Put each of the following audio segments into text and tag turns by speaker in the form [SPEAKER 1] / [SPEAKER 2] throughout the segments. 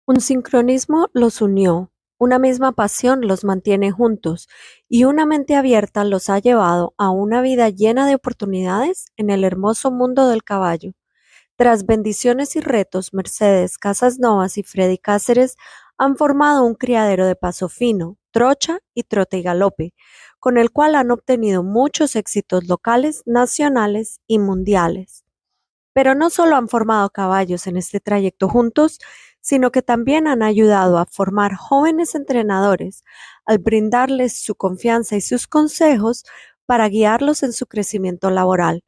[SPEAKER 1] Un sincronismo los unió, una misma pasión los mantiene juntos y una mente abierta los ha llevado a una vida llena de oportunidades en el hermoso mundo del caballo. Tras bendiciones y retos, Mercedes Casas Novas y Freddy Cáceres han formado un criadero de paso fino, trocha y trote y galope, con el cual han obtenido muchos éxitos locales, nacionales y mundiales. Pero no solo han formado caballos en este trayecto juntos, sino que también han ayudado a formar jóvenes entrenadores al brindarles su confianza y sus consejos para guiarlos en su crecimiento laboral.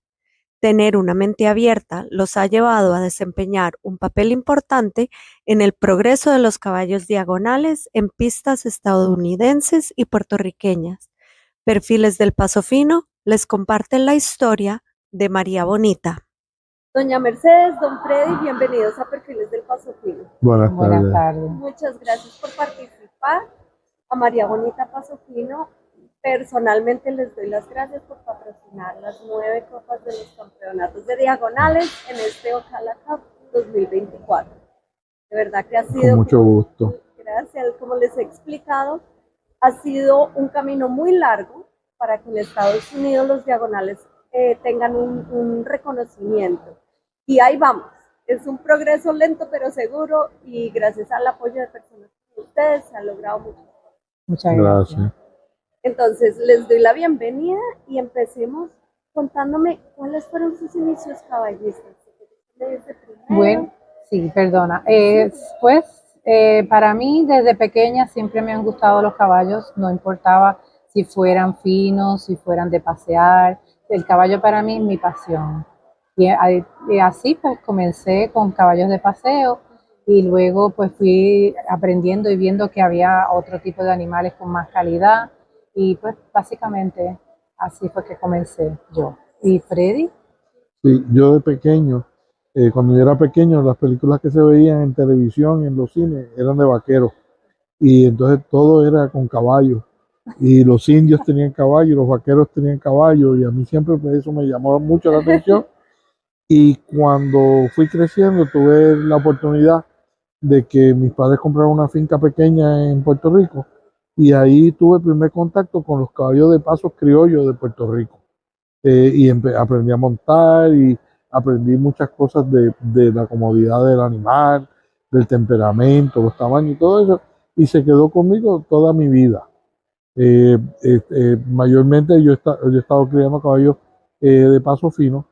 [SPEAKER 1] Tener una mente abierta los ha llevado a desempeñar un papel importante en el progreso de los caballos diagonales en pistas estadounidenses y puertorriqueñas. Perfiles del Paso Fino les comparten la historia de María Bonita. Doña Mercedes, don Freddy, bienvenidos a Perfiles del Paso Fino.
[SPEAKER 2] Buenas
[SPEAKER 3] Buenas
[SPEAKER 2] tardes.
[SPEAKER 3] tardes.
[SPEAKER 1] Muchas gracias por participar. A María Bonita Paso Fino, personalmente les doy las gracias por patrocinar las 9 copas de los campeonatos de diagonales en este Ocala Cup 2024. De verdad que ha sido...
[SPEAKER 2] Con mucho gusto.
[SPEAKER 1] Gracias, como les he explicado, ha sido un camino muy largo para que en Estados Unidos los diagonales tengan un reconocimiento. Y ahí vamos. Es un progreso lento pero seguro y gracias al apoyo de personas como ustedes se ha logrado mucho.
[SPEAKER 3] Muchas gracias.
[SPEAKER 2] Gracias.
[SPEAKER 1] Entonces les doy la bienvenida y empecemos contándome cuáles fueron sus inicios caballistas.
[SPEAKER 3] Bueno, sí, perdona. Para mí desde pequeña siempre me han gustado los caballos, no importaba si fueran finos, si fueran de pasear. El caballo para mí es mi pasión. Y así pues comencé con caballos de paseo y luego pues fui aprendiendo y viendo que había otro tipo de animales con más calidad y pues básicamente así fue que comencé yo. ¿Y Freddy?
[SPEAKER 2] Sí, yo de pequeño, cuando yo era pequeño, las películas que se veían en televisión, en los cines, eran de vaqueros. Y entonces todo era con caballos. Y los indios tenían caballos, los vaqueros tenían caballos. Y a mí siempre pues, eso me llamó mucho la atención. Y cuando fui creciendo, tuve la oportunidad de que mis padres compraron una finca pequeña en Puerto Rico. Y ahí tuve el primer contacto con los caballos de pasos criollos de Puerto Rico. Aprendí a montar y aprendí muchas cosas de la comodidad del animal, del temperamento, los tamaños y todo eso, y se quedó conmigo toda mi vida. Mayormente yo he estado criando caballos de paso fino,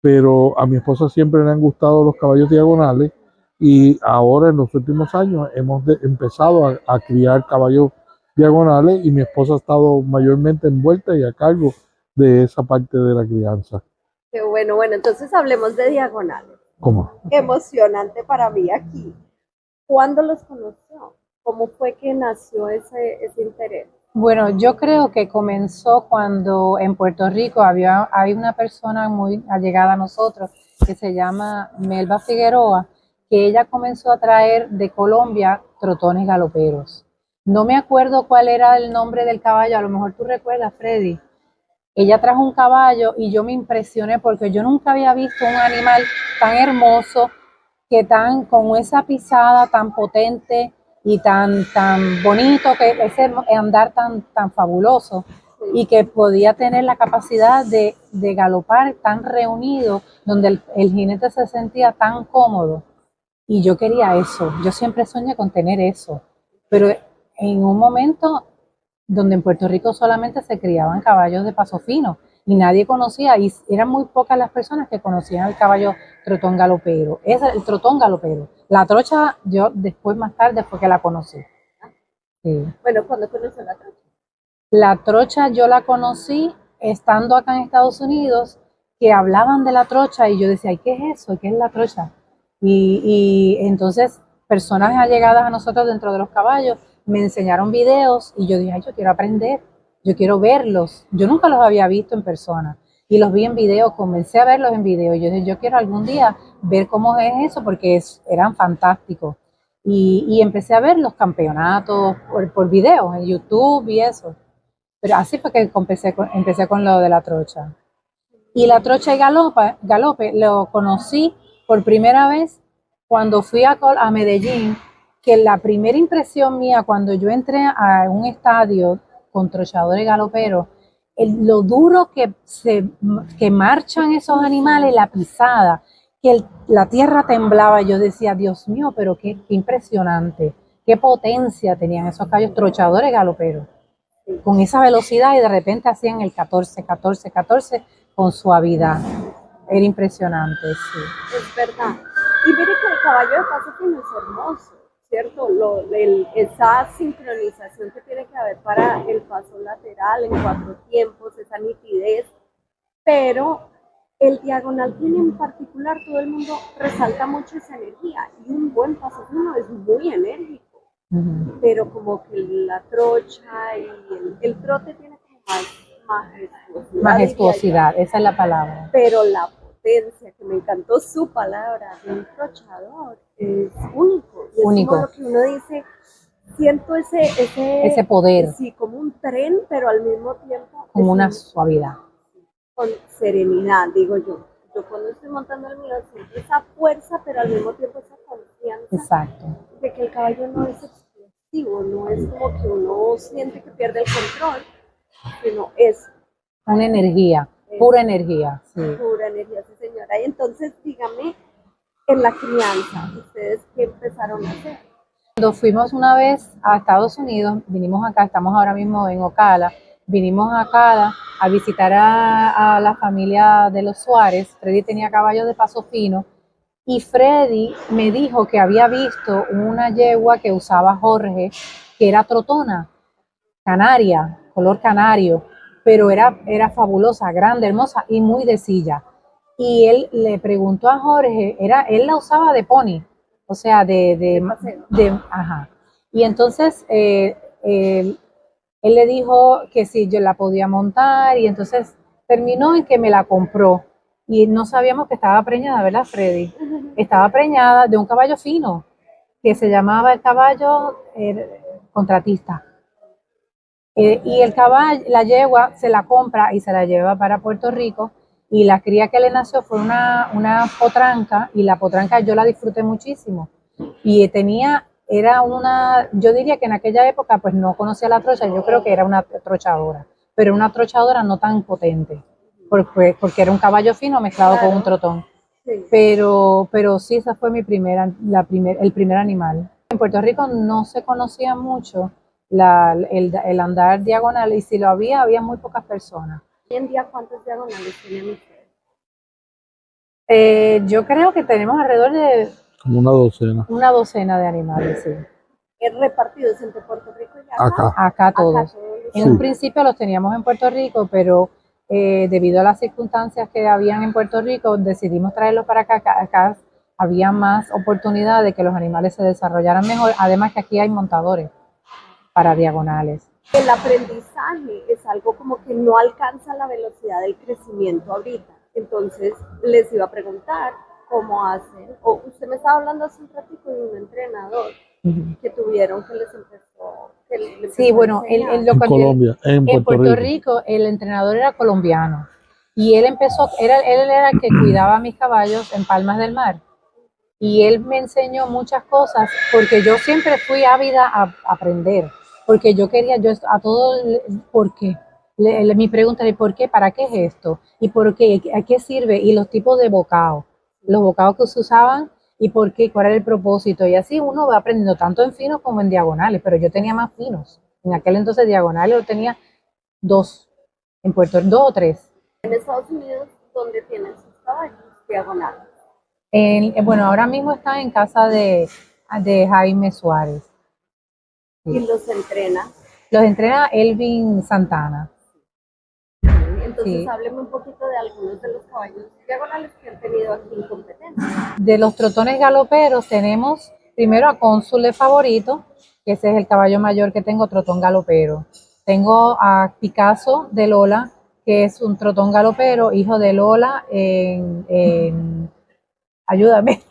[SPEAKER 2] pero a mi esposa siempre le han gustado los caballos diagonales y ahora en los últimos años hemos empezado a criar caballos diagonales y mi esposa ha estado mayormente envuelta y a cargo de esa parte de la crianza.
[SPEAKER 1] Qué bueno, entonces hablemos de diagonales.
[SPEAKER 2] ¿Cómo?
[SPEAKER 1] Emocionante para mí aquí. ¿Cuándo los conoció? ¿Cómo fue que nació ese interés?
[SPEAKER 3] Bueno, yo creo que comenzó cuando en Puerto Rico hay una persona muy allegada a nosotros que se llama Melba Figueroa, que ella comenzó a traer de Colombia trotones galoperos. No me acuerdo cuál era el nombre del caballo, a lo mejor tú recuerdas, Freddy. Ella trajo un caballo y yo me impresioné porque yo nunca había visto un animal tan hermoso, con esa pisada tan potente y tan bonito, que ese andar tan fabuloso y que podía tener la capacidad de galopar tan reunido, donde el jinete se sentía tan cómodo. Y yo quería eso, yo siempre soñé con tener eso, pero en un momento donde en Puerto Rico solamente se criaban caballos de paso fino y nadie conocía, y eran muy pocas las personas que conocían el caballo trotón galopero. Es el trotón galopero. La trocha, yo después, más tarde, fue que la conocí. Sí.
[SPEAKER 1] Bueno, ¿cuándo conoció la trocha?
[SPEAKER 3] La trocha yo la conocí estando acá en Estados Unidos, que hablaban de la trocha y yo decía, ¿y qué es eso? ¿Qué es la trocha? Y entonces personas allegadas a nosotros dentro de los caballos me enseñaron videos y yo dije, ay, yo quiero aprender, yo quiero verlos. Yo nunca los había visto en persona y los vi en video, comencé a verlos en video. Y yo dije, yo quiero algún día ver cómo es eso porque eran fantásticos. Y empecé a ver los campeonatos por video en YouTube y eso. Pero así fue que empecé con lo de la trocha. Y la trocha y galope lo conocí por primera vez cuando fui a Medellín, que la primera impresión mía cuando yo entré a un estadio con trochadores galoperos, lo duro que marchan esos animales, la pisada, la tierra temblaba. Yo decía, Dios mío, pero qué impresionante, qué potencia tenían esos caballos trochadores galoperos, con esa velocidad, y de repente hacían el 14, 14, 14 con suavidad. Era impresionante, sí.
[SPEAKER 1] Es verdad. Y mire que el caballo de paso fino es hermoso, ¿cierto? Esa sincronización que tiene que haber para el paso lateral en 4 tiempos, esa nitidez, pero el diagonal tiene en particular, todo el mundo resalta mucho esa energía, y un buen paso fino es muy enérgico, pero como que la trocha y el trote tiene como más
[SPEAKER 3] majestuosidad, esa es la palabra.
[SPEAKER 1] Pero la potencia, que me encantó su palabra, de un trochador, es único. Y es
[SPEAKER 3] único.
[SPEAKER 1] como lo que uno dice, siento
[SPEAKER 3] ese poder.
[SPEAKER 1] Sí, como un tren, pero al mismo tiempo
[SPEAKER 3] como una suavidad.
[SPEAKER 1] Con serenidad, digo yo. Yo cuando estoy montando el mío siento esa fuerza, pero al mismo tiempo esa confianza.
[SPEAKER 3] Exacto.
[SPEAKER 1] De que el caballo no es explosivo, no es como que uno siente que pierde el control, sino es
[SPEAKER 3] una energía, pura energía. Sí.
[SPEAKER 1] Pura energía, sí, señora. Y entonces, dígame, en la crianza, ¿ustedes qué empezaron a hacer?
[SPEAKER 3] Cuando fuimos una vez a Estados Unidos, vinimos acá, estamos ahora mismo en Ocala, vinimos a Ocala a visitar a la familia de los Suárez. Freddy tenía caballos de paso fino, y Freddy me dijo que había visto una yegua que usaba Jorge, que era trotona, canaria, color canario, pero era fabulosa, grande, hermosa y muy de silla. Y él le preguntó a Jorge, él la usaba de pony, o sea, ajá. Y entonces él le dijo que si yo la podía montar, y entonces terminó en que me la compró. Y no sabíamos que estaba preñada, ¿verdad, Freddy? Estaba preñada de un caballo fino, que se llamaba el caballo contratista. Y el caballo, la yegua, se la compra y se la lleva para Puerto Rico, y la cría que le nació fue una potranca, y la potranca yo la disfruté muchísimo. Y yo diría que en aquella época pues no conocía la trocha, yo creo que era una trochadora, pero una trochadora no tan potente, porque era un caballo fino mezclado con un trotón. Sí. Pero sí, esa fue el primer animal. En Puerto Rico no se conocía mucho el andar diagonal, y si lo había muy pocas personas.
[SPEAKER 1] ¿Hoy en día cuántos diagonales tienen ustedes?
[SPEAKER 3] Yo creo que tenemos alrededor de
[SPEAKER 2] como una docena.
[SPEAKER 3] Una docena de animales, sí.
[SPEAKER 1] ¿Repartidos entre Puerto Rico y
[SPEAKER 2] acá?
[SPEAKER 3] Acá todos. En un principio los teníamos en Puerto Rico, pero debido a las circunstancias que habían en Puerto Rico, decidimos traerlos para acá. Acá había más oportunidad de que los animales se desarrollaran mejor, además que aquí hay montadores para diagonales.
[SPEAKER 1] El aprendizaje es algo como que no alcanza la velocidad del crecimiento ahorita. Entonces les iba a preguntar cómo hacen, o usted me estaba hablando hace un ratito de un entrenador que tuvieron que les empezó.
[SPEAKER 3] Sí, bueno,
[SPEAKER 2] en Colombia, en
[SPEAKER 3] Puerto Rico el entrenador era colombiano, y él era el que cuidaba a mis caballos en Palmas del Mar, y él me enseñó muchas cosas, porque yo siempre fui ávida a aprender, porque yo quería, a todo, ¿por qué? Mi pregunta era, ¿por qué? ¿Para qué es esto? ¿Y por qué? ¿A qué sirve? Y los tipos de bocado, los bocados que se usaban, y por qué, cuál era el propósito, y así uno va aprendiendo tanto en finos como en diagonales, pero yo tenía más finos. En aquel entonces diagonales yo tenía 2, en Puerto Rico 2 o 3.
[SPEAKER 1] En Estados Unidos, ¿dónde tienen sus caballos diagonales?
[SPEAKER 3] Bueno, ahora mismo está en casa de Jaime Suárez.
[SPEAKER 1] Sí. ¿Y los entrena?
[SPEAKER 3] Los entrena Elvin Santana.
[SPEAKER 1] Entonces, sí. Hábleme un poquito de algunos de los caballos diagonales que han tenido aquí en competencia.
[SPEAKER 3] De los trotones galoperos tenemos primero a Cónsul de favorito, que ese es el caballo mayor que tengo, trotón galopero. Tengo a Picasso de Lola, que es un trotón galopero, hijo de Lola ayúdame.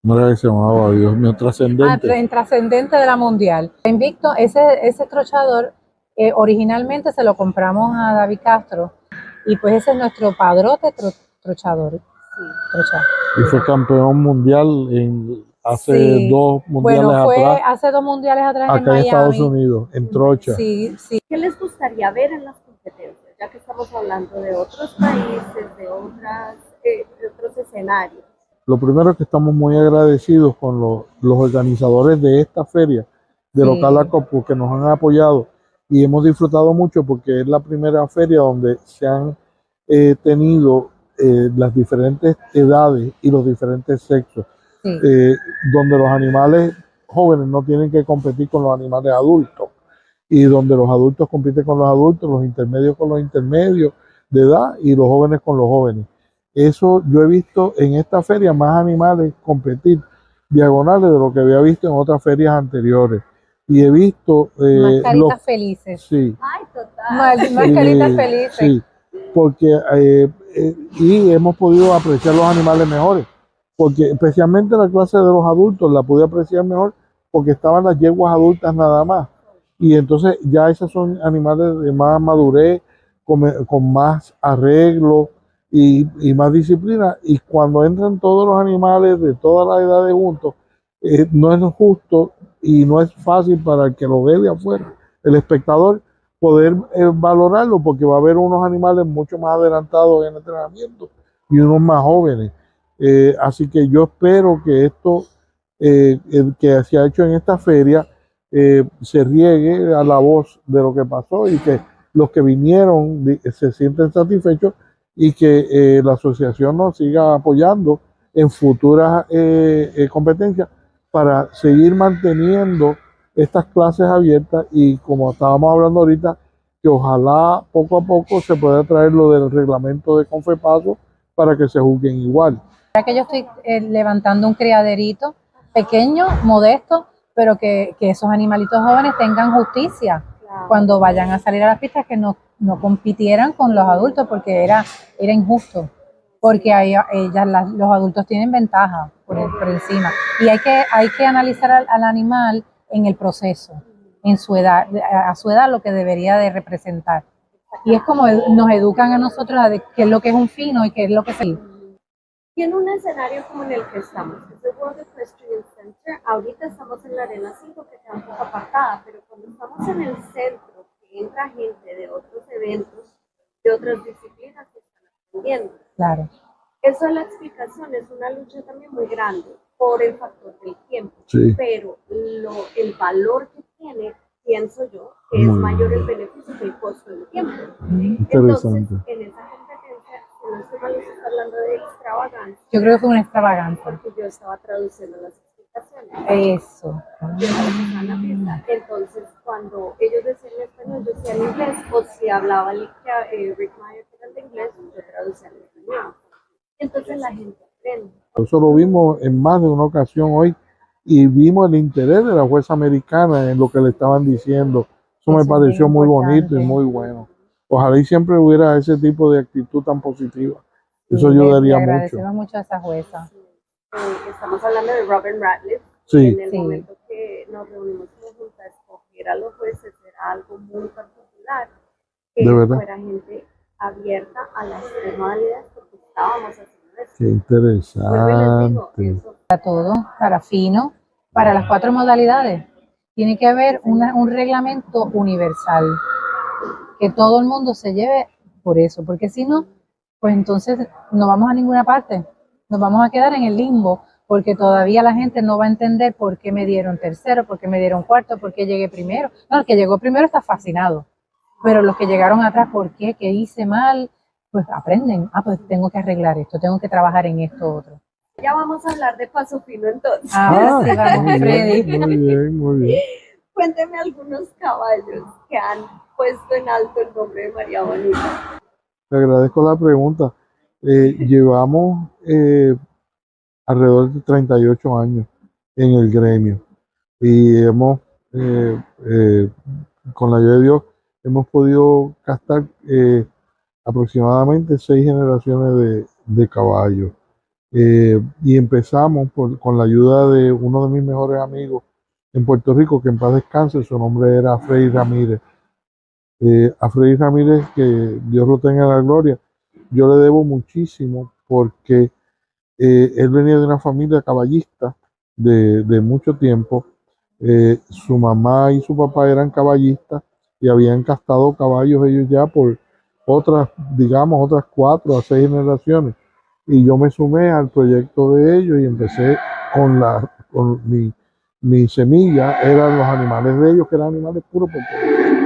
[SPEAKER 2] No era que se llamaba, Dios mío, Trascendente.
[SPEAKER 3] En Trascendente de la Mundial. Invicto, ese trochador originalmente se lo compramos a David Castro, y pues ese es nuestro padrote trochador. Sí.
[SPEAKER 2] Y fue campeón mundial hace
[SPEAKER 3] Sí.
[SPEAKER 2] 2 mundiales
[SPEAKER 3] Bueno, fue
[SPEAKER 2] atrás,
[SPEAKER 3] hace 2 mundiales atrás en
[SPEAKER 2] acá en Estados
[SPEAKER 3] Miami.
[SPEAKER 2] Unidos, en Trocha.
[SPEAKER 3] Sí, sí.
[SPEAKER 1] ¿Qué les gustaría ver en las competencias? Ya que estamos hablando de otros países, de otros escenarios.
[SPEAKER 2] Lo primero es que estamos muy agradecidos con los organizadores de esta feria, de
[SPEAKER 3] Sí.
[SPEAKER 2] Localaco, porque nos han apoyado y hemos disfrutado mucho porque es la primera feria donde se han tenido las diferentes edades y los diferentes sexos,
[SPEAKER 3] Sí.
[SPEAKER 2] donde los animales jóvenes no tienen que competir con los animales adultos y donde los adultos compiten con los adultos, los intermedios con los intermedios de edad y los jóvenes con los jóvenes. Eso yo he visto en esta feria más animales competir diagonales de lo que había visto en otras ferias anteriores. Y he visto
[SPEAKER 3] Más caritas felices.
[SPEAKER 2] sí,
[SPEAKER 1] Ay, total.
[SPEAKER 3] Más caritas felices.
[SPEAKER 2] sí, porque y hemos podido apreciar los animales mejores, porque especialmente la clase de los adultos la pude apreciar mejor porque estaban las yeguas adultas nada más. Y entonces ya esos son animales de más madurez, con más arreglo y más disciplina. Y cuando entran todos los animales de todas las edades juntos, no es justo y no es fácil para el que lo ve de afuera, el espectador, poder valorarlo, porque va a haber unos animales mucho más adelantados en el entrenamiento y unos más jóvenes. Así que yo espero que esto que se ha hecho en esta feria se riegue a la voz de lo que pasó y que los que vinieron se sienten satisfechos y que la asociación nos siga apoyando en futuras competencias para seguir manteniendo estas clases abiertas y, como estábamos hablando ahorita, que ojalá poco a poco se pueda traer lo del reglamento de Confepaso para que se juzguen igual.
[SPEAKER 3] Ahora que yo estoy levantando un criaderito pequeño, modesto, pero que esos animalitos jóvenes tengan justicia cuando vayan a salir a las pistas, que no compitieran con los adultos, porque era injusto, porque los adultos tienen ventaja por encima. Y hay que analizar al animal en el proceso, en su edad, a su edad, lo que debería de representar. Y es como nos educan a nosotros de qué es lo que es un fino y qué es lo que es el...
[SPEAKER 1] Y en un escenario como en el que estamos, que es el World Equestrian Center, ahorita estamos en la Arena 5, que está un poco apartada, pero cuando estamos en el centro, que entra gente de otros eventos, de otras disciplinas que están aprendiendo.
[SPEAKER 3] Claro.
[SPEAKER 1] Eso es la explicación, es una lucha también muy grande por el factor del tiempo,
[SPEAKER 2] Sí.
[SPEAKER 1] pero el valor que tiene, pienso yo, que es mayor el beneficio que el costo del tiempo. Entonces, en esa competencia, si no estoy mal, se está hablando de extravagancia.
[SPEAKER 3] Yo creo que fue una extravagancia.
[SPEAKER 1] Porque yo estaba traduciendo las explicaciones.
[SPEAKER 3] Eso.
[SPEAKER 1] Entonces, cuando ellos decían en español, yo decía en inglés, o si hablaba Rick Meyer, que era de inglés, yo traducía en español. Entonces la gente aprende.
[SPEAKER 2] Eso lo vimos en más de una ocasión hoy y vimos el interés de la jueza americana en lo que le estaban diciendo. Eso me pareció muy bonito y muy bueno. Ojalá y siempre hubiera ese tipo de actitud tan positiva. Eso ayudaría mucho.
[SPEAKER 3] Agradecemos mucho a esa jueza.
[SPEAKER 1] Estamos hablando de Robin Ratliff.
[SPEAKER 2] Sí.
[SPEAKER 1] En el momento que nos reunimos como junta a escoger a los jueces, era algo muy particular. Que fuera gente abierta a las tres modalidades, porque estábamos haciendo eso.
[SPEAKER 2] Qué interesante.
[SPEAKER 3] Para todo, para fino, para las 4 modalidades. Tiene que haber un reglamento universal, que todo el mundo se lleve por eso, porque si no, pues entonces no vamos a ninguna parte, nos vamos a quedar en el limbo, porque todavía la gente no va a entender por qué me dieron tercero, por qué me dieron cuarto, por qué llegué primero. No, el que llegó primero está fascinado, pero los que llegaron atrás, ¿por qué? ¿Qué hice mal? Pues aprenden, pues tengo que arreglar esto, tengo que trabajar en esto otro.
[SPEAKER 1] Ya vamos a hablar de paso fino entonces.
[SPEAKER 3] Sí, vamos, Freddy.
[SPEAKER 2] Muy bien, muy bien.
[SPEAKER 1] Cuénteme algunos caballos que han puesto en alto el nombre de María Bonita.
[SPEAKER 2] Te agradezco la pregunta. Llevamos alrededor de 38 años en el gremio y hemos, con la ayuda de Dios, hemos podido captar aproximadamente 6 generaciones de caballos. Y empezamos con la ayuda de uno de mis mejores amigos en Puerto Rico, que en paz descanse, su nombre era Freddy Ramírez. A Freddy Ramírez, que Dios lo tenga en la gloria, yo le debo muchísimo porque él venía de una familia caballista de mucho tiempo. Su mamá y su papá eran caballistas y habían castado caballos ellos ya por otras, digamos, otras 4 a 6 generaciones. Y yo me sumé al proyecto de ellos y empecé con mi semilla, eran los animales de ellos, que eran animales puros puertorriqueños.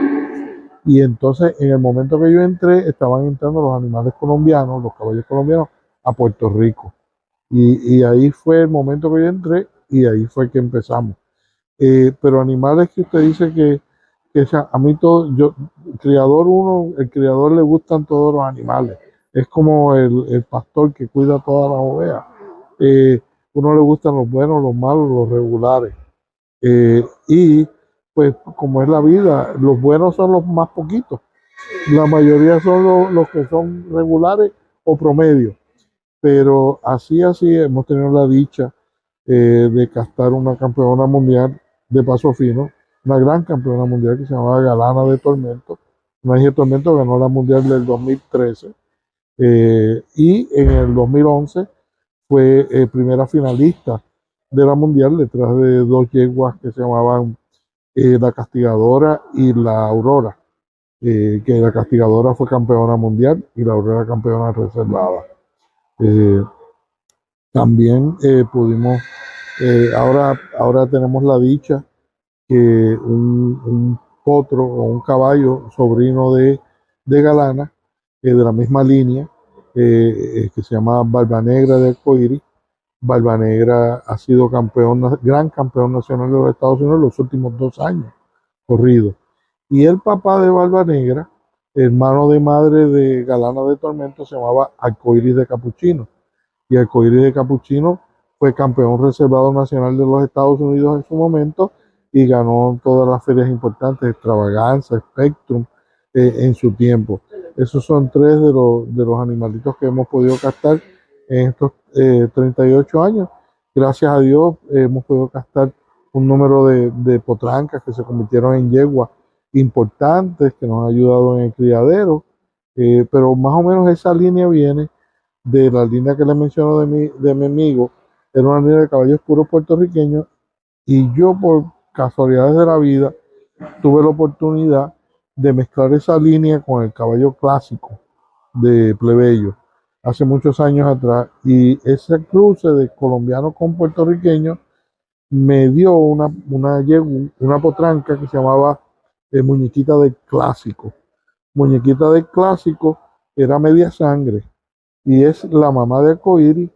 [SPEAKER 2] Y entonces, en el momento que yo entré, estaban entrando los animales colombianos, los caballos colombianos, a Puerto Rico. Y ahí fue el momento que yo entré y ahí fue que empezamos. Pero animales que usted dice a mí todo, el criador le gustan todos los animales. Es como el pastor que cuida todas las ovejas. Uno le gustan los buenos, los malos, los regulares. Y pues como es la vida, los buenos son los más poquitos. La mayoría son los que son regulares o promedio. Pero así hemos tenido la dicha de castar una campeona mundial de paso fino, una gran campeona mundial que se llamaba Galana de Tormento. Una hija de Tormento ganó la mundial del 2013 y en el 2011 fue primera finalista de la mundial detrás de dos yeguas que se llamaban la Castigadora y la Aurora, que la Castigadora fue campeona mundial y la Aurora campeona reservada. Eh, También pudimos, ahora tenemos la dicha que un potro o un caballo sobrino de Galana, de la misma línea, que se llama Barba Negra de Arcoíris. Barba Negra ha sido gran campeón nacional de los Estados Unidos los últimos 2 años corridos. Y el papá de Barba Negra, hermano de madre de Galana de Tormento, se llamaba Arcoíris de Capuchino. Y Arcoíris de Capuchino fue campeón reservado nacional de los Estados Unidos en su momento y ganó todas las ferias importantes, Extravaganza, Spectrum, en su tiempo. Esos son 3 de los animalitos que hemos podido captar en estos 38 años. Gracias a Dios hemos podido captar un número de potrancas que se convirtieron en yeguas importantes que nos han ayudado en el criadero, pero más o menos esa línea viene de la línea que le menciono de mi amigo. Era una línea de caballos puros puertorriqueños y yo por casualidades de la vida tuve la oportunidad de mezclar esa línea con el caballo clásico de plebeyo hace muchos años atrás, y ese cruce de colombiano con puertorriqueño me dio una potranca que se llamaba Muñequita del Clásico. Muñequita del Clásico era media sangre y es la mamá de Arcoíris,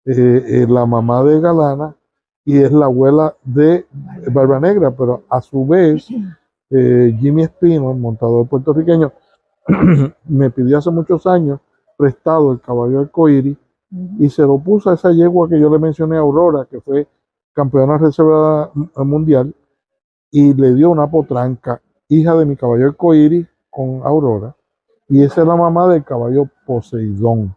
[SPEAKER 2] la mamá de Galana y es la abuela de Barba Negra, pero a su vez Jimmy Espino, el montador puertorriqueño, me pidió hace muchos años prestado el caballo Arcoíris y se lo puso a esa yegua que yo le mencioné, Aurora, que fue campeona reservada mundial, y le dio una potranca, hija de mi caballo Arcoíris con Aurora, y esa es la mamá del caballo Poseidón.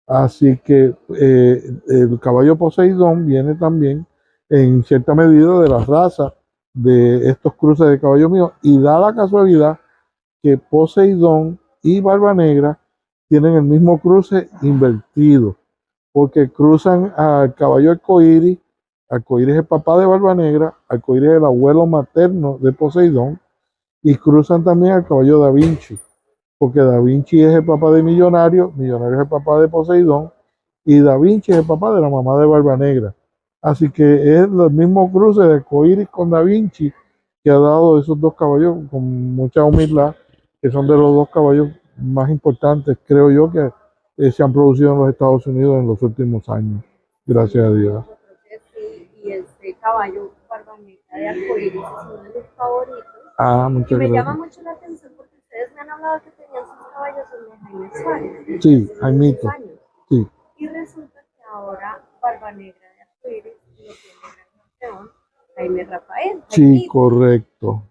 [SPEAKER 2] Así que el caballo Poseidón viene también en cierta medida de la raza de estos cruces de caballos míos, y da la casualidad que Poseidón y Barba Negra tienen el mismo cruce invertido, porque cruzan al caballo Arcoíris. Arcoíris es el papá de Barba Negra, Arcoíris es el abuelo materno de Poseidón, y cruzan también al caballo Da Vinci, porque Da Vinci es el papá de Millonario, Millonario es el papá de Poseidón, y Da Vinci es el papá de la mamá de Barba Negra. Así que es el mismo cruce de Arcoíris con Da Vinci que ha dado esos dos caballos con mucha humildad, que son de los dos caballos más importantes, creo yo, que se han producido en los Estados Unidos en los últimos años. Gracias a Dios.
[SPEAKER 1] Sí, y este caballo Barba Negra de Arcoíris es uno de mis favoritos.
[SPEAKER 2] Ah,
[SPEAKER 1] Y
[SPEAKER 2] muchas
[SPEAKER 1] me llama
[SPEAKER 2] gracias.
[SPEAKER 1] mucho la atención porque ustedes me han hablado que tenían sus caballos en Jaime Suárez.
[SPEAKER 2] Sí,
[SPEAKER 1] Hace
[SPEAKER 2] Jaimito.
[SPEAKER 1] muchos años.
[SPEAKER 2] Sí,
[SPEAKER 1] Y resulta que ahora Barba Negra de Arcoíris lo tiene el campeón Jaime Rafael.
[SPEAKER 2] sí,
[SPEAKER 1] Jaimito.
[SPEAKER 2] correcto.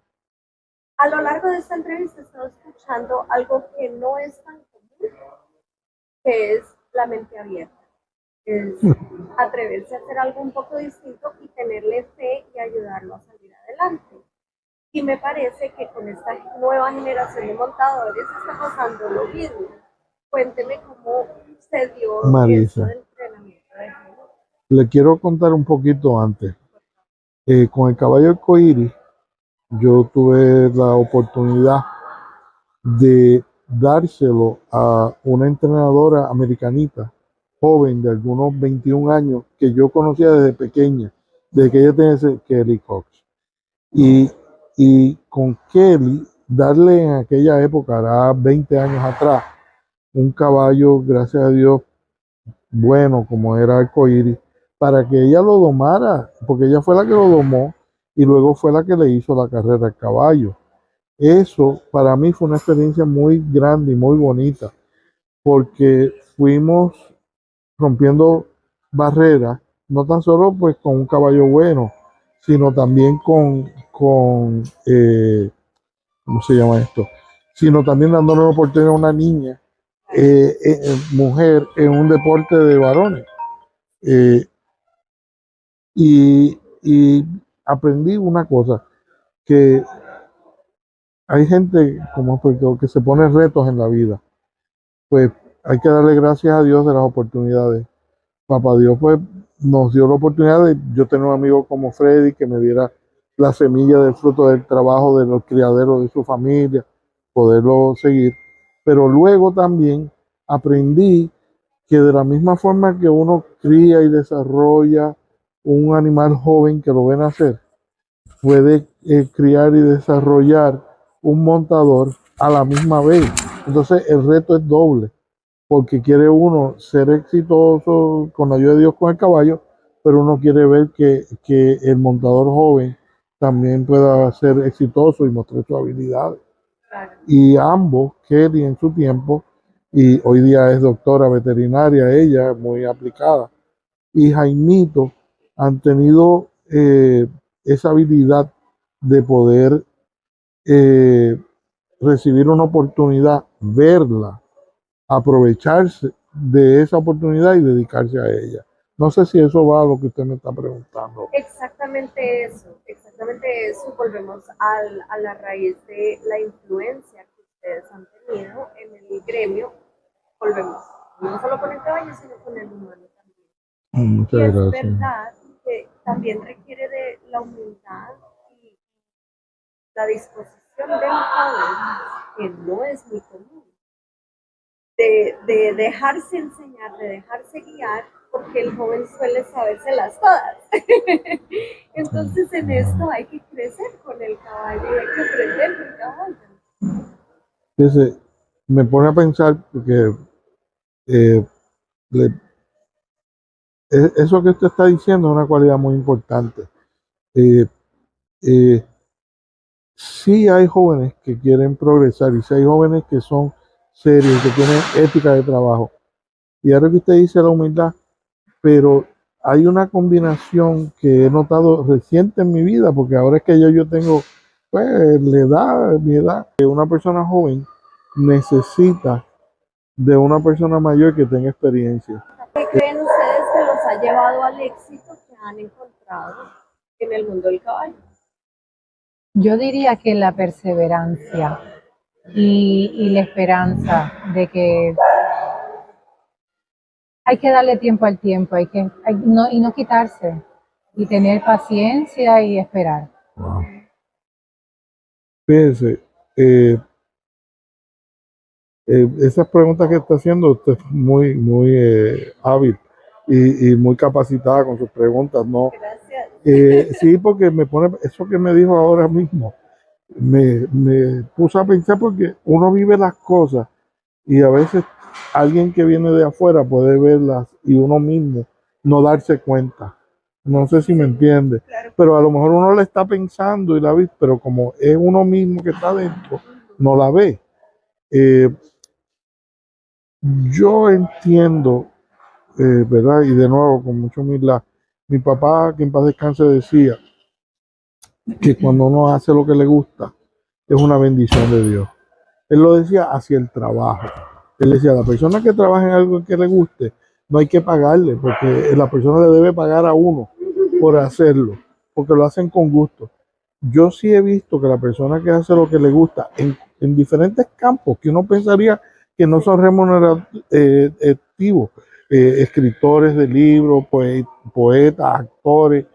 [SPEAKER 1] A lo largo de esta entrevista he estado escuchando algo que no es tan común, que es la mente abierta. Es atreverse a hacer algo un poco distinto y tenerle fe y ayudarlo a salir adelante. Y me parece que con esta nueva generación de montadores está pasando lo mismo. Cuénteme cómo se dio eso
[SPEAKER 2] Marisa.
[SPEAKER 1] del entrenamiento de Jaime.
[SPEAKER 2] Le quiero contar un poquito antes. Con el caballo arcoíris, yo tuve la oportunidad de dárselo a una entrenadora americanita, joven de algunos 21 años, que yo conocía desde pequeña, desde que ella tenía ese Kelly Cox. Y, y con Kelly, darle en aquella época, hará 20 años atrás, un caballo, gracias a Dios, bueno como era Arcoíris, para que ella lo domara, porque ella fue la que lo domó y luego fue la que le hizo la carrera al caballo. Eso para mí fue una experiencia muy grande y muy bonita, porque fuimos rompiendo barreras, no tan solo pues con un caballo bueno, sino también ¿cómo se llama esto? Sino también dándole la oportunidad a una niña, mujer, en un deporte de varones. Eh, y aprendí una cosa, que hay gente como que se pone retos en la vida. Pues hay que darle gracias a Dios de las oportunidades. Papá Dios pues nos dio la oportunidad de yo tener un amigo como Freddy que me diera la semilla del fruto del trabajo de los criaderos de su familia, poderlo seguir. Pero luego también aprendí que de la misma forma que uno cría y desarrolla un animal joven que lo ven nacer, puede criar y desarrollar un montador a la misma vez. Entonces el reto es doble, porque quiere uno ser exitoso con la ayuda de Dios con el caballo, pero uno quiere ver que el montador joven también pueda ser exitoso y mostrar sus habilidades. Y ambos, Kelly en su tiempo, y hoy día es doctora veterinaria, ella muy aplicada, y Jaimito han tenido esa habilidad de poder eh, recibir una oportunidad, verla, aprovecharse de esa oportunidad y dedicarse a ella. No sé si eso va a lo que usted me está preguntando.
[SPEAKER 1] Exactamente eso. Volvemos a la raíz de la influencia que ustedes han tenido en el gremio. Volvemos, no solo con el caballo, sino con el humano también. Y
[SPEAKER 2] Muchas
[SPEAKER 1] es
[SPEAKER 2] gracias.
[SPEAKER 1] verdad que también requiere de la humildad y la disposición del joven, que no es muy común, de dejarse enseñar, de dejarse guiar, porque el joven suele sabérselas todas. Entonces en esto hay que crecer con el caballo, hay que aprender con el caballo.
[SPEAKER 2] Fíjese, me pone a pensar porque eh, le- eso que usted está diciendo es una cualidad muy importante. Eh, eh, sí hay jóvenes que quieren progresar y sí hay jóvenes que son serios, que tienen ética de trabajo. Y ahora que usted dice la humildad, pero hay una combinación que he notado reciente en mi vida, porque ahora es que yo tengo pues la edad, mi edad, que una persona joven necesita de una persona mayor que tenga experiencia.
[SPEAKER 1] ¿Qué creen ustedes que los ha llevado al éxito que han encontrado en el mundo del caballo?
[SPEAKER 3] Yo diría que la perseverancia y la esperanza de que hay que darle tiempo al tiempo, y no quitarse, y tener paciencia y esperar.
[SPEAKER 2] Wow. Fíjese, eh, esas preguntas que está haciendo usted es muy hábil y muy capacitada con sus preguntas, ¿no?
[SPEAKER 1] Gracias.
[SPEAKER 2] Sí, porque me pone, eso que me dijo ahora mismo, me puso a pensar porque uno vive las cosas y a veces alguien que viene de afuera puede verlas y uno mismo no darse cuenta. No sé si me entiende,
[SPEAKER 1] Claro.
[SPEAKER 2] pero a lo mejor uno la está pensando y la ve, pero como es uno mismo que está dentro, no la ve. Eh, yo entiendo, ¿verdad? Y de nuevo, con mucha humildad, mi papá, que en paz descanse, decía que cuando uno hace lo que le gusta, es una bendición de Dios. Él lo decía hacia el trabajo. Él decía, a la persona que trabaja en algo que le guste, no hay que pagarle, porque la persona le debe pagar a uno por hacerlo, porque lo hacen con gusto. Yo sí he visto que la persona que hace lo que le gusta en diferentes campos, que uno pensaría que no son remunerativos, escritores de libros, pues poetas, actores,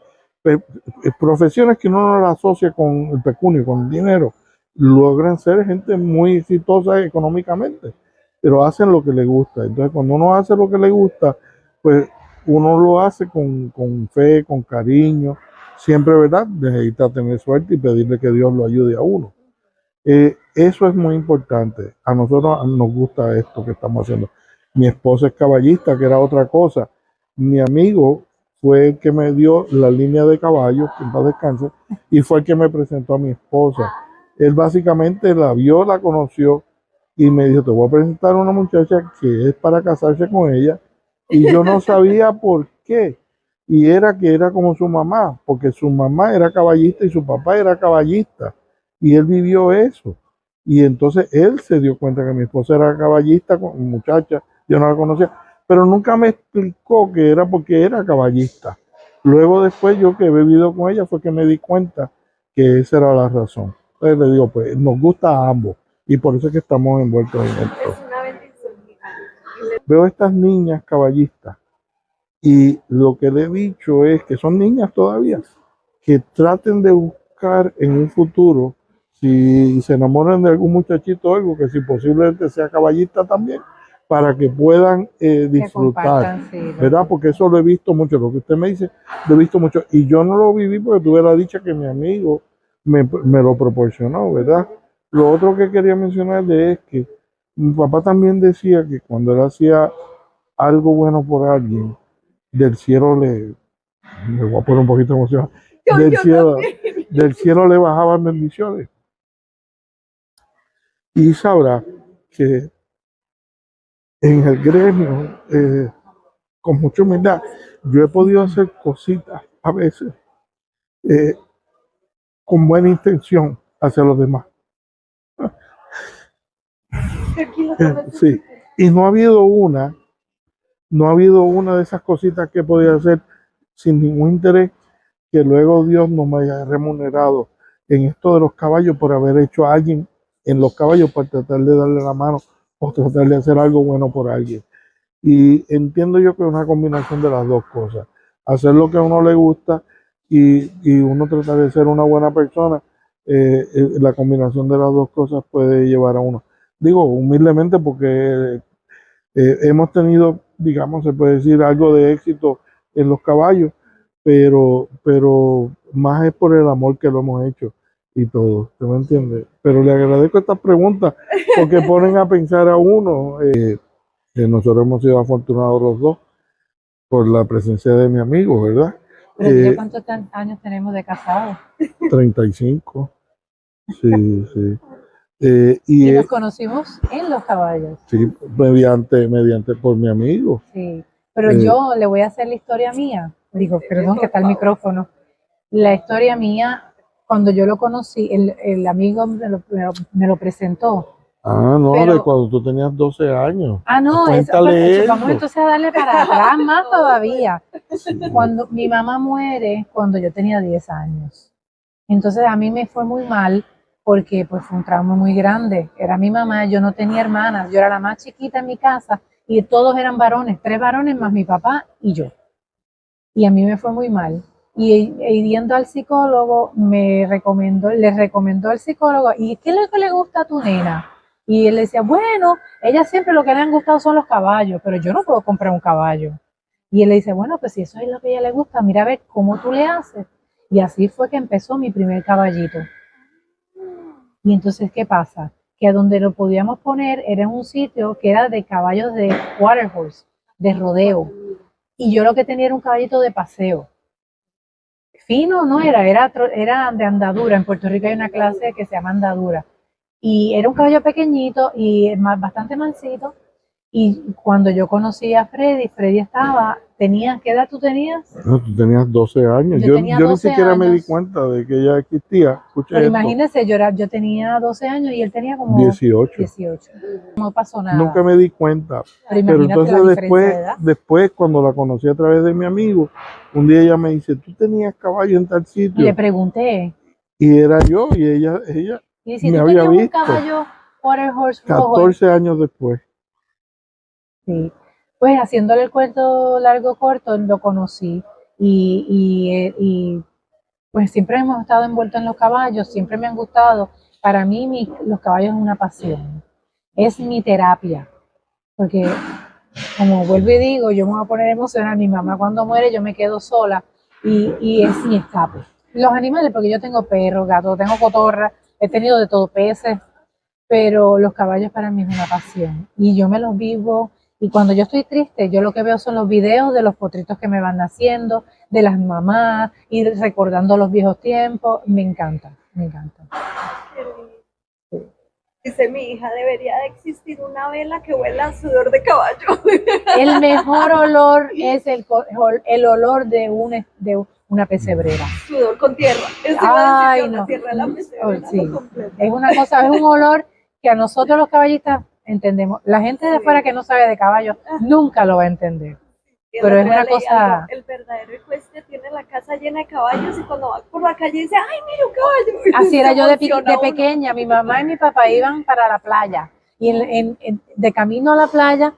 [SPEAKER 2] profesiones que uno no las asocia con el pecunio, con el dinero, logran ser gente muy exitosa económicamente, pero hacen lo que les gusta. Entonces, cuando uno hace lo que le gusta, pues uno lo hace con fe, con cariño, siempre, ¿verdad? Necesita tener suerte y pedirle que Dios lo ayude a uno. Eso es muy importante. A nosotros nos gusta esto que estamos haciendo. Mi esposa es caballista, que era otra cosa. Mi amigo fue el que me dio la línea de caballos, que en paz descanse, y fue el que me presentó a mi esposa. Él básicamente la vio, la conoció y me dijo, te voy a presentar a una muchacha que es para casarse con ella. Y yo no sabía por qué. Y era que era como su mamá, porque su mamá era caballista y su papá era caballista. Y él vivió eso. Y entonces él se dio cuenta que mi esposa era caballista, muchacha, yo no la conocía, pero nunca me explicó que era porque era caballista. Luego después yo que he vivido con ella fue que me di cuenta que esa era la razón. Entonces le digo, pues nos gusta a ambos y por eso es que estamos envueltos en esto. Veo estas niñas caballistas y lo que le he dicho es que son niñas todavía, que traten de buscar en un futuro, si se enamoran de algún muchachito o algo, que si posiblemente sea caballista también, para que puedan disfrutar,
[SPEAKER 3] sí,
[SPEAKER 2] ¿verdad? Porque eso lo he visto mucho, lo que usted me dice, lo he visto mucho, y yo no lo viví porque tuve la dicha que mi amigo me lo proporcionó, ¿verdad? Lo otro que quería mencionarle es que mi papá también decía que cuando él hacía algo bueno por alguien, del cielo me voy a poner un poquito emocionado, del cielo le bajaban bendiciones. Y sabrá que en el gremio, con mucha humildad, yo he podido hacer cositas a veces eh, con buena intención hacia los demás. Sí, y no ha habido una de esas cositas que he podido hacer sin ningún interés, que luego Dios no me haya remunerado en esto de los caballos por haber hecho a alguien en los caballos para tratar de darle la mano o tratar de hacer algo bueno por alguien. Y entiendo yo que es una combinación de las dos cosas. Hacer lo que a uno le gusta y uno tratar de ser una buena persona, la combinación de las dos cosas puede llevar a uno. Digo humildemente porque hemos tenido, digamos, se puede decir, algo de éxito en los caballos, pero más es por el amor que lo hemos hecho y todo, ¿se me entiende? Pero le agradezco estas preguntas porque ponen a pensar a uno. Nosotros hemos sido afortunados los dos por la presencia de mi amigo, ¿verdad?
[SPEAKER 3] Pero dile cuántos años tenemos de casados.
[SPEAKER 2] 35, sí, sí.
[SPEAKER 3] Y nos conocimos en los caballos.
[SPEAKER 2] Sí, mediante por mi amigo.
[SPEAKER 3] Sí, pero yo le voy a hacer la historia mía. Digo, perdón, que está el micrófono. La historia mía, cuando yo lo conocí, el amigo me lo presentó.
[SPEAKER 2] Ah, no, de cuando tú tenías 12 años.
[SPEAKER 3] Ah, no, vamos entonces a darle para atrás más todavía. Sí. Cuando mi mamá muere, cuando yo tenía 10 años. Entonces a mí me fue muy mal porque pues fue un trauma muy grande. Era mi mamá, yo no tenía hermanas, yo era la más chiquita en mi casa y todos eran varones, 3 varones más mi papá y yo. Y a mí me fue muy mal. Y yendo al psicólogo, le recomendó al psicólogo, ¿y qué es lo que le gusta a tu nena? Y él le decía, bueno, ella siempre lo que le han gustado son los caballos, pero yo no puedo comprar un caballo. Y él le dice, bueno, pues si eso es lo que a ella le gusta, mira a ver cómo tú le haces. Y así fue que empezó mi primer caballito. Y entonces, ¿qué pasa? Que a donde lo podíamos poner era en un sitio que era de caballos de water horse, de rodeo. Y yo lo que tenía era un caballito de paseo. Fino no era de andadura. En Puerto Rico hay una clase que se llama andadura. Y era un caballo pequeñito y bastante mansito. Y cuando yo conocí a Freddy ¿qué edad tú tenías?
[SPEAKER 2] No, tú tenías 12 años. Yo ni siquiera me di cuenta de que ella existía.
[SPEAKER 3] Pero imagínese, yo tenía 12 años y él tenía como
[SPEAKER 2] 18.
[SPEAKER 3] No pasó nada.
[SPEAKER 2] Nunca me di cuenta. Pero entonces después, cuando la conocí a través de mi amigo, un día ella me dice, tú tenías caballo en tal sitio.
[SPEAKER 3] Y le pregunté.
[SPEAKER 2] Y era yo, y ella
[SPEAKER 3] y si me había visto. Un caballo water horse
[SPEAKER 2] 14 años después.
[SPEAKER 3] Sí, pues haciéndole el cuento largo corto, lo conocí y pues siempre hemos estado envueltos en los caballos, siempre me han gustado. Para mí los caballos es una pasión, es mi terapia, porque como vuelvo y digo, yo me voy a poner emocional, mi mamá cuando muere yo me quedo sola y es mi escape. Los animales, porque yo tengo perros, gatos, tengo cotorras, he tenido de todo, peces, pero los caballos para mí es una pasión y yo me los vivo. Y cuando yo estoy triste, yo lo que veo son los videos de los potritos que me van naciendo, de las mamás, y recordando los viejos tiempos. Me encanta, me encanta.
[SPEAKER 1] Dice mi hija, debería de existir una vela que huela a sudor de caballo.
[SPEAKER 3] El mejor olor es el olor de una pesebrera.
[SPEAKER 1] Sudor con tierra.
[SPEAKER 3] Ay, no.
[SPEAKER 1] Tierra de la pesebrera,
[SPEAKER 3] Sí. Es una cosa, es un olor que a nosotros los caballistas entendemos. La gente de afuera que no sabe de caballos nunca lo va a entender. Pero es una cosa...
[SPEAKER 1] El verdadero ecuestre tiene la casa llena de caballos y cuando va por la calle dice, ¡ay, mira un caballo!
[SPEAKER 3] Así era yo de pequeña. Mi mamá y mi papá iban para la playa. Y de camino a la playa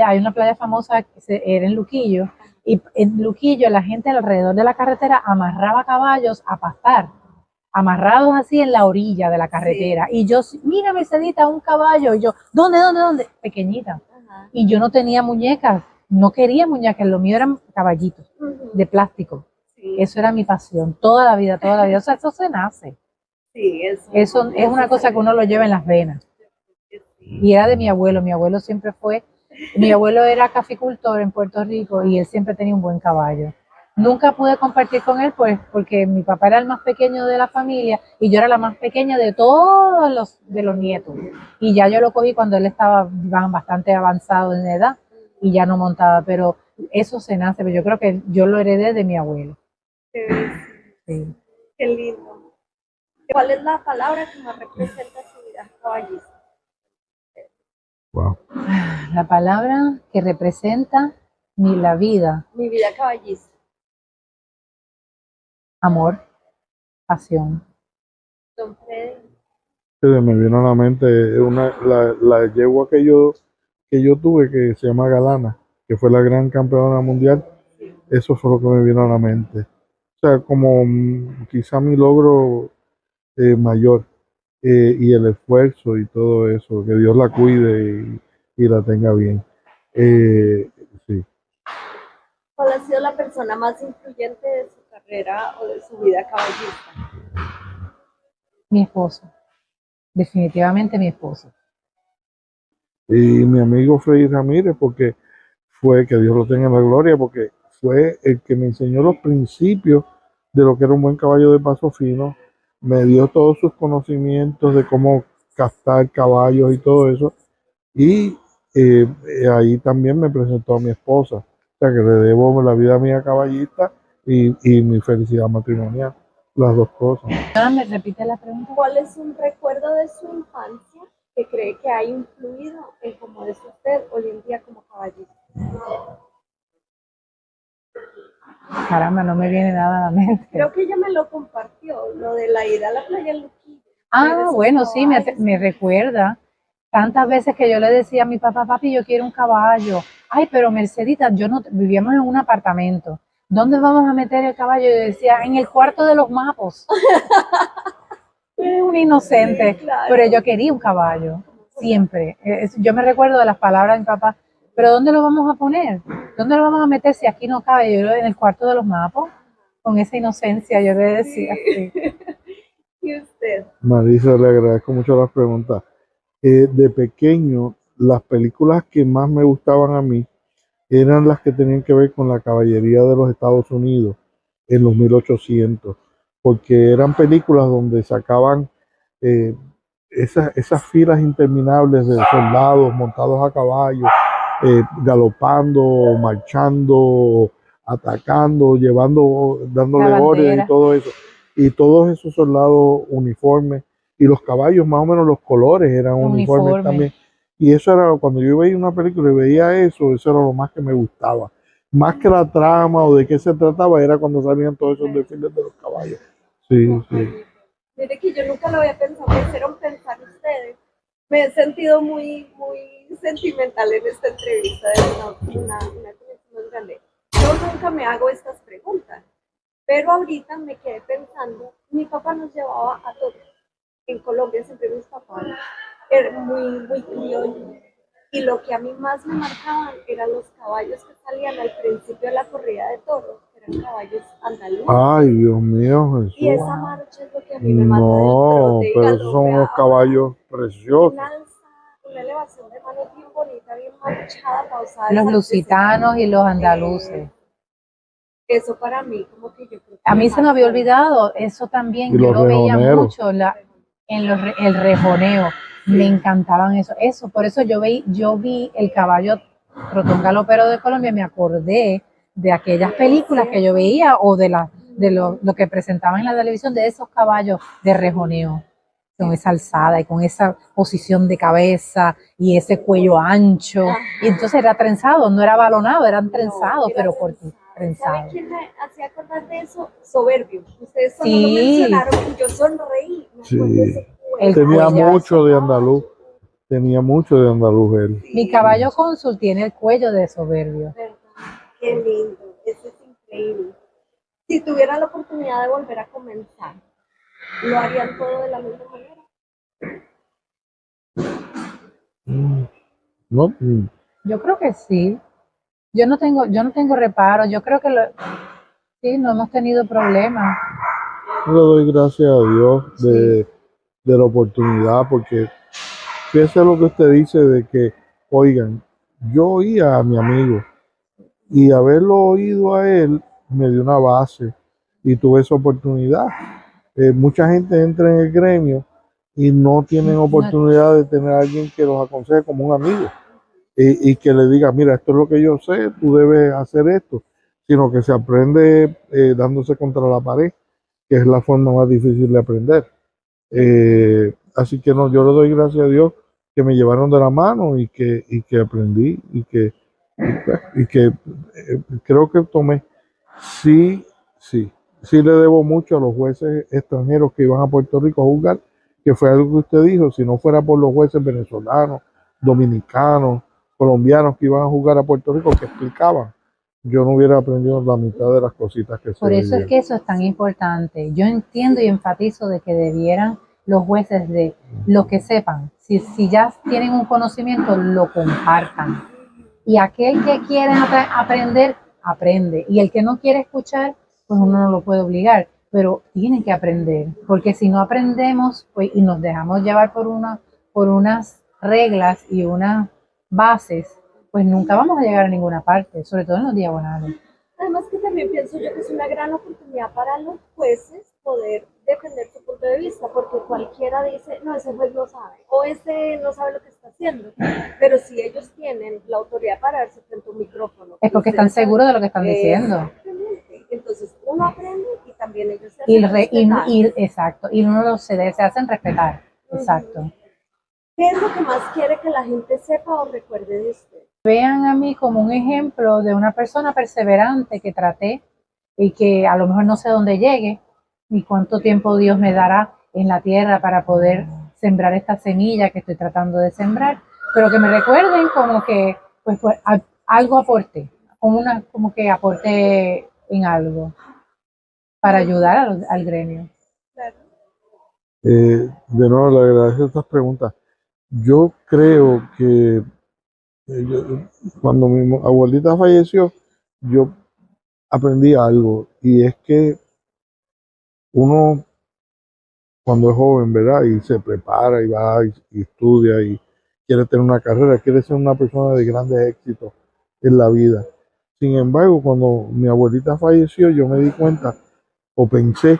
[SPEAKER 3] hay una playa famosa que era en Luquillo. Y en Luquillo la gente alrededor de la carretera amarraba caballos a pastar. Amarrados así en la orilla de la carretera. Sí. Y yo, mira, Mercedita, un caballo. Y yo, ¿dónde? Pequeñita. Ajá. Y yo no tenía muñecas. No quería muñecas, lo mío eran caballitos de plástico. Sí. Eso era mi pasión, toda la vida. O sea, eso se nace.
[SPEAKER 1] Sí,
[SPEAKER 3] eso es una cosa que uno lo lleva en las venas. Sí. Y era de mi abuelo mi abuelo era caficultor en Puerto Rico y él siempre tenía un buen caballo. Nunca pude compartir con él porque mi papá era el más pequeño de la familia y yo era la más pequeña de todos los nietos. Y ya yo lo cogí cuando él estaba bastante avanzado en edad. Y ya no montaba, pero eso se nace, pero yo creo que yo lo heredé de mi abuelo.
[SPEAKER 1] Sí. Qué lindo. ¿Cuál es la palabra que más representa su vida caballista?
[SPEAKER 2] Wow.
[SPEAKER 3] La palabra que representa la vida.
[SPEAKER 1] Mi vida caballista.
[SPEAKER 3] Amor, pasión.
[SPEAKER 1] Don Freddy.
[SPEAKER 2] Me vino a la mente la yegua que yo tuve, que se llama Galana, que fue la gran campeona mundial. Eso fue lo que me vino a la mente. O sea, como quizá mi logro mayor y el esfuerzo y todo eso, que Dios la cuide y la tenga bien. Sí.
[SPEAKER 1] ¿Cuál ha sido la persona más influyente de su carrera o de su vida caballista?
[SPEAKER 3] Mi esposo. Definitivamente mi esposo.
[SPEAKER 2] Y mi amigo Freddy Ramírez, porque fue, que Dios lo tenga en la gloria, porque fue el que me enseñó los principios de lo que era un buen caballo de paso fino, me dio todos sus conocimientos de cómo castar caballos y todo eso, y ahí también me presentó a mi esposa, o sea que le debo la vida mía caballista y mi felicidad matrimonial, las dos cosas.
[SPEAKER 3] ¿Me repite la pregunta?
[SPEAKER 1] ¿Cuál es un recuerdo de su infancia que cree que ha influido en cómo es usted hoy en día como caballista?
[SPEAKER 3] Caramba, no me viene nada a la mente.
[SPEAKER 1] Creo que ella me lo compartió, lo de la ida a la playa Luquillo.
[SPEAKER 3] Ah, bueno, sí, me recuerda. Tantas veces que yo le decía a mi papá, papi, yo quiero un caballo. Ay, pero Mercedita, vivíamos en un apartamento. ¿Dónde vamos a meter el caballo? Yo decía, en el cuarto de los mapos. Un inocente, sí, claro. Pero yo quería un caballo, siempre. Yo me recuerdo de las palabras de mi papá, pero ¿dónde lo vamos a poner? ¿Dónde lo vamos a meter si aquí no cabe? Yo en el cuarto de los mapos, con esa inocencia, yo le decía. Sí.
[SPEAKER 1] ¿Y usted?
[SPEAKER 2] Marisa, le agradezco mucho las preguntas. De pequeño, las películas que más me gustaban a mí eran las que tenían que ver con la caballería de los Estados Unidos en los 1800, porque eran películas donde sacaban esas filas interminables de soldados montados a caballo, galopando, marchando, atacando, dándole órdenes y todo eso. Y todos esos soldados uniformes, y los caballos más o menos los colores eran uniformes también. Y eso era, cuando yo veía una película y veía eso era lo más que me gustaba. Más que la trama o de qué se trataba, era cuando salían todos esos desfiles de los caballos. Sí, sí.
[SPEAKER 1] Mire que yo nunca lo había pensado, me hicieron pensar ustedes. Me he sentido muy sentimental en esta entrevista, de una conexión muy grande. Yo nunca nunca me hago estas preguntas. Pero ahorita me quedé pensando, mi papá nos llevaba a toros. En Colombia siempre mis papás eran muy criollos. Y lo que a mí más me marcaban eran los caballos que salían al principio de la corrida de toros, que eran caballos andaluces.
[SPEAKER 2] Ay, Dios mío, Jesús.
[SPEAKER 1] Y esa marcha es lo que a mí me mata del
[SPEAKER 2] No,
[SPEAKER 1] trote y
[SPEAKER 2] pero esos son unos
[SPEAKER 1] galopeado.
[SPEAKER 2] caballos preciosos.
[SPEAKER 1] Una alza, una elevación de manos bien bonita, bien marchada, pausada.
[SPEAKER 3] Los
[SPEAKER 1] esa-
[SPEAKER 3] lusitanos y los andaluces.
[SPEAKER 1] Eso para mí, como que yo creo que
[SPEAKER 3] A mí se me había
[SPEAKER 1] marca.
[SPEAKER 3] olvidado, eso también,
[SPEAKER 2] Y
[SPEAKER 3] yo
[SPEAKER 2] los
[SPEAKER 3] lo veía
[SPEAKER 2] rejoneros.
[SPEAKER 3] mucho el rejoneo, me encantaban eso, por eso yo vi el caballo Trotón Galopero de Colombia, me acordé de aquellas películas que yo veía o de lo que presentaban en la televisión de esos caballos de rejoneo, con esa alzada y con esa posición de cabeza y ese cuello ancho, y entonces era trenzado, no era balonado, eran trenzados,
[SPEAKER 1] Era
[SPEAKER 3] pero por
[SPEAKER 1] trenzado.
[SPEAKER 3] trenzado.
[SPEAKER 1] ¿Sabe quién me hacía acordar de eso? Soberbio. Ustedes cuando lo
[SPEAKER 3] Sí.
[SPEAKER 1] mencionaron, yo sonreí. Me
[SPEAKER 2] Sí.
[SPEAKER 1] acuerdo de ese
[SPEAKER 3] El
[SPEAKER 1] cuello.
[SPEAKER 2] Tenía
[SPEAKER 3] cuello
[SPEAKER 2] mucho de andaluz. Tenía mucho de andaluz él.
[SPEAKER 3] Mi caballo cónsul tiene el cuello de soberbio.
[SPEAKER 1] ¿Verdad? Qué lindo. Eso es increíble. Si tuvieran la oportunidad de volver a comenzar, ¿lo harían todo de la misma manera?
[SPEAKER 2] ¿No?
[SPEAKER 3] Yo creo que sí. Yo no tengo reparo. Yo creo que sí, no hemos tenido problemas.
[SPEAKER 2] Yo le doy gracias a Dios de la oportunidad, porque fíjese lo que usted dice de que, oigan, yo oía a mi amigo y haberlo oído a él me dio una base y tuve esa oportunidad. Mucha gente entra en el gremio y no tienen oportunidad de tener a alguien que los aconseje como un amigo y que le diga, mira, esto es lo que yo sé, tú debes hacer esto, sino que se aprende dándose contra la pared, que es la forma más difícil de aprender. Así que no, yo le doy gracias a Dios que me llevaron de la mano y que aprendí y que creo que tomé. Sí, sí le debo mucho a los jueces extranjeros que iban a Puerto Rico a juzgar, que fue algo que usted dijo, si no fuera por los jueces venezolanos, dominicanos, colombianos que iban a juzgar a Puerto Rico, que explicaban, yo no hubiera aprendido la mitad de las cositas que se
[SPEAKER 3] Por eso es
[SPEAKER 2] veían.
[SPEAKER 3] que eso es tan importante. Yo entiendo y enfatizo de que debieran los jueces de lo que sepan. Si ya tienen un conocimiento, lo compartan. Y aquel que quiere aprender, aprende. Y el que no quiere escuchar, pues uno no lo puede obligar. Pero tiene que aprender. Porque si no aprendemos pues, y nos dejamos llevar por unas reglas y unas bases, pues nunca vamos a llegar a ninguna parte, sobre todo en los diagonales.
[SPEAKER 1] Además que también pienso yo que es una gran oportunidad para los jueces poder defender su punto de vista, porque cualquiera dice, no, ese juez no sabe, o ese no sabe lo que está haciendo, pero si ellos tienen la autoridad para pararse frente a un micrófono.
[SPEAKER 3] Es porque están seguros de lo que están diciendo.
[SPEAKER 1] Exactamente. Entonces uno aprende y también ellos se hacen respetar.
[SPEAKER 3] Exacto, y uno se hacen respetar. Exacto.
[SPEAKER 1] ¿Qué es lo que más quiere que la gente sepa o recuerde de usted?
[SPEAKER 3] Vean a mí como un ejemplo de una persona perseverante que traté y que a lo mejor no sé dónde llegue ni cuánto tiempo Dios me dará en la tierra para poder sembrar esta semilla que estoy tratando de sembrar, pero que me recuerden como que pues algo aporte, como que aporte en algo para ayudar al gremio.
[SPEAKER 2] Claro. De nuevo, le agradezco estas preguntas. Yo creo que cuando mi abuelita falleció, yo aprendí algo, y es que uno cuando es joven, ¿verdad? Y se prepara y va y estudia y quiere tener una carrera, quiere ser una persona de grandes éxitos en la vida. Sin embargo, cuando mi abuelita falleció, yo me di cuenta o pensé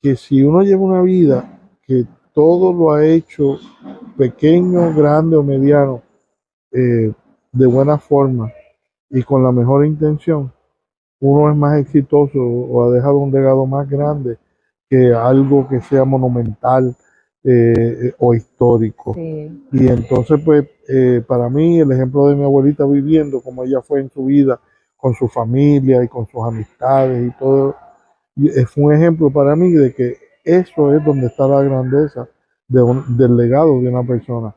[SPEAKER 2] que si uno lleva una vida que todo lo ha hecho pequeño, grande o mediano, de buena forma y con la mejor intención, uno es más exitoso o ha dejado un legado más grande que algo que sea monumental o histórico.
[SPEAKER 3] Sí.
[SPEAKER 2] Y entonces, pues, para mí, el ejemplo de mi abuelita viviendo como ella fue en su vida, con su familia y con sus amistades y todo, fue un ejemplo para mí de que eso es donde está la grandeza del legado de una persona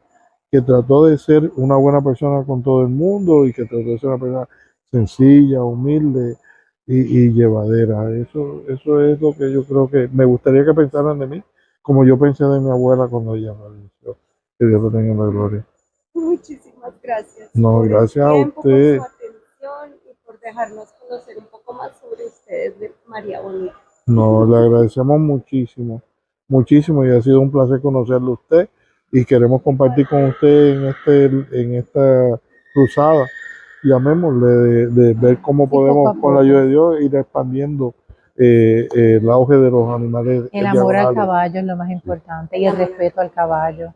[SPEAKER 2] que trató de ser una buena persona con todo el mundo y que trató de ser una persona sencilla, humilde, y llevadera. Eso es lo que yo creo que me gustaría que pensaran de mí, como yo pensé de mi abuela cuando ella falleció. Que Dios lo tenga en la gloria.
[SPEAKER 1] Muchísimas gracias
[SPEAKER 2] No,
[SPEAKER 1] por el
[SPEAKER 2] gracias a
[SPEAKER 1] tiempo, por
[SPEAKER 2] usted.
[SPEAKER 1] su atención y por dejarnos conocer un poco más sobre ustedes de María Bonita.
[SPEAKER 2] No, le agradecemos muchísimo, muchísimo y ha sido un placer conocerlo a usted y queremos compartir con usted en esta cruzada, llamémosle, de ver cómo
[SPEAKER 3] Sí, poco a
[SPEAKER 2] podemos, con la ayuda
[SPEAKER 3] poco.
[SPEAKER 2] de Dios, ir expandiendo el auge de los animales
[SPEAKER 3] El amor al
[SPEAKER 2] diagonales.
[SPEAKER 3] caballo es lo más importante y el respeto al caballo.